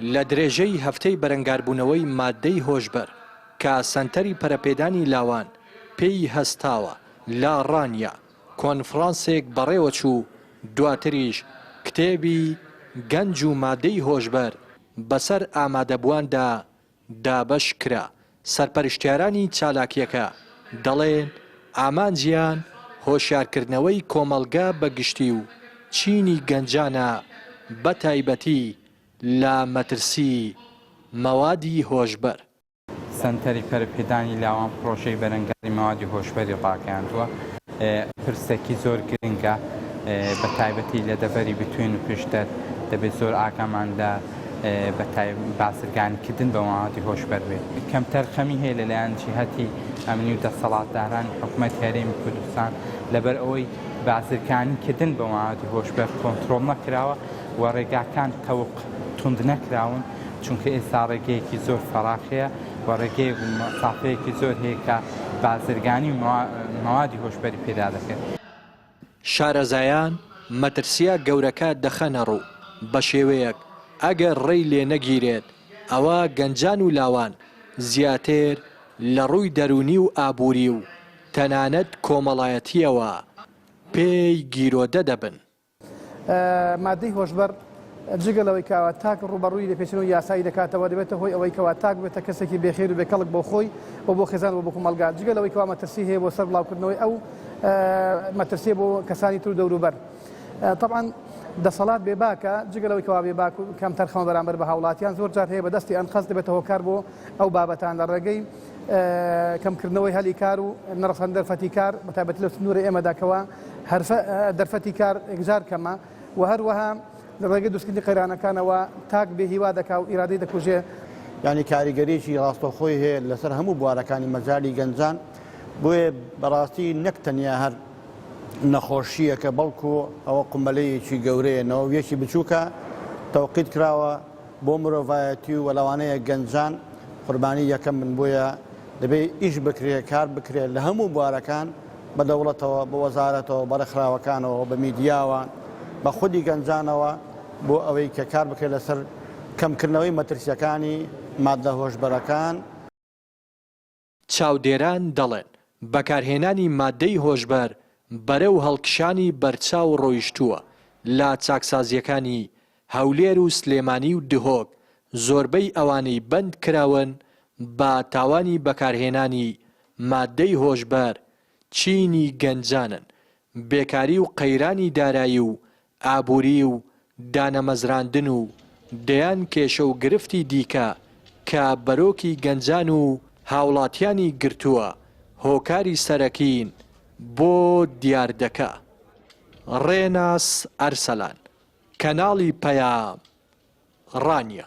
لە درێژەی هەفتەی بەرەنگاربوونەوەی مادەی هۆشبەر کە سەنتەری پەرەپێدانی لاوان پێی هەستاوە لا ڕانیا کۆنفرانسێک بەڕێوەچوو دواتریش کتێبی گەنج و مادەی هۆشبەر بەسەر ئامادەبوواندا دابەش کرا. سەرپەرشتیارانی چالاکیەکە دەڵێن ئامانجیان هۆشیارکردنەوەی کۆمەڵگا بەگشتی و چینی گەنجانە بە تایبەتی لە مەترسی مەوادی هۆشبەر. سەنتەری پەرەپێدانی لاوان پرۆژەی بەرەنگاری مەوادی هۆشبەری ڕاگەیاندووە. پرسێکی زۆر گرنگە بە تایبەتی لە دەڤەری بتوێن و پێشتر دەبێت زۆر ئاگاماندا بە باسرگانیکردن بە مەوادی هۆشبەر بێت. کەمتەر خەمی هەیە لەلایەن جیهەتی ئەمنی و دەسەڵاتدارانی حکوومەتی هەرێمی کوردستان لەبەر ئەوەی باسرگانیکردن بە مەوادی هۆشبەر کۆنتڕۆڵ نەکراوە و ڕێگاکان تەوق توند نەکراون، چونکە ئێستا ڕێگەیەکی زۆر فەراخەیە و ڕێگەی مەسافەیەکی زۆر هەیە کە بازرگانی مەوادی هۆشبەری پێدا دەکرێت. شارەزایان مەترسیە گەورەکە دەخەنە ڕوو بە شێوەیەک ئەگەر ڕێی لێ نەگیرێت ئەوە گەنجان و لاوان زیاتر لە ڕووی دەرونی و ئابووری و تەنانەت کۆمەڵایەتیەوە پێی گیرۆدە دەبن. مادەی هۆشبەر جگەلەوەی کاوە تاک ڕوبەڕووی لەپێچن و یاسایی دەکاتەوە دەبێتە هۆی ئەوەی کەوا تاک بێتە کەسێکی بێخێر و بێکەڵک بۆ خۆی و بۆ خێزان و بۆ کومەلگا. جگەلەوەی کەوا مەترسی هەیە بۆ سەر بڵاوکردنەوەی ئەو مەترسیە بۆ کەسانی تر دەوروبەر. طبعا دەسەڵات بێباکە جگەلەوەی کەوا بێباک و کەمتەر خەمە بەرامبەر بە هاوڵاتیان زۆر جار هەیە بەدەستی ئەن خەست دەبێتە هۆکار بۆ ئەو بابەتان لە ڕێگەی کەمکردنەوەی هەلی کار و نەڕەخەن دەرفەتی کار بەتایبەتی لە سنوورە ئێمەداکەوە دەرفەتی کار ئێگزار کەمە و هەروەها لە ڕێگەی دروستکردنی قەیرانەکانەوە تاک بێهیوا دەکا و ئیرادەی دەکوژێ. یعنی کاریگەریی ڕاستەخۆی هەیە لەسەر هەموو بوارەکانی مەجای گەنجان، بۆیە بەڕاستی نەک تەنیا هەر نەخۆشیەکە بەڵکو ئەوە قومەلەیەکی گەورەیە نەوەیەکی بچووکە تەوقیت کراوە بۆ مرۆڤایەتی و وەلەوانەیە گەنجان قوربانی یەکەم من بۆیە دەبێت ئیش بکرێت کار بکرێت لە هەموو بوارەکان بە دەوڵەتەوە بە وەزارەتەوە بەرەخراوەکانەوە بە میدیاوە بە خودی گەنجانەوە بۆ ئەوەی کە کار بکرێت لەسەر کەمکردنەوەی مەترسیەکانی مادە هۆشبەرەکان. چاودێران دەڵێن بەکارهێنانی مادەی هۆشبەر بەرەو هەڵکشانی بەرچاو ڕۆیشتووە لە چاکسازیەکانی هەولێر و سلێمانی و دهۆک. زۆربەی ئەوانەی بەند کراون بە تاوانی بەکارهێنانی مادەی هۆشبەر چینی گەنجانن. بێکاری و قەیرانی دارایی و ئابووری و دانەمەزراندن و دەیان کێشە و گرفتی دیکە کە بەرۆکی گەنجان و هاوڵاتیانی گرتووە هۆکاری سەرەکین بۆ دیاردەکە. ڕێناس ئەرسەلان، کەناڵی پەیام، ڕانیە.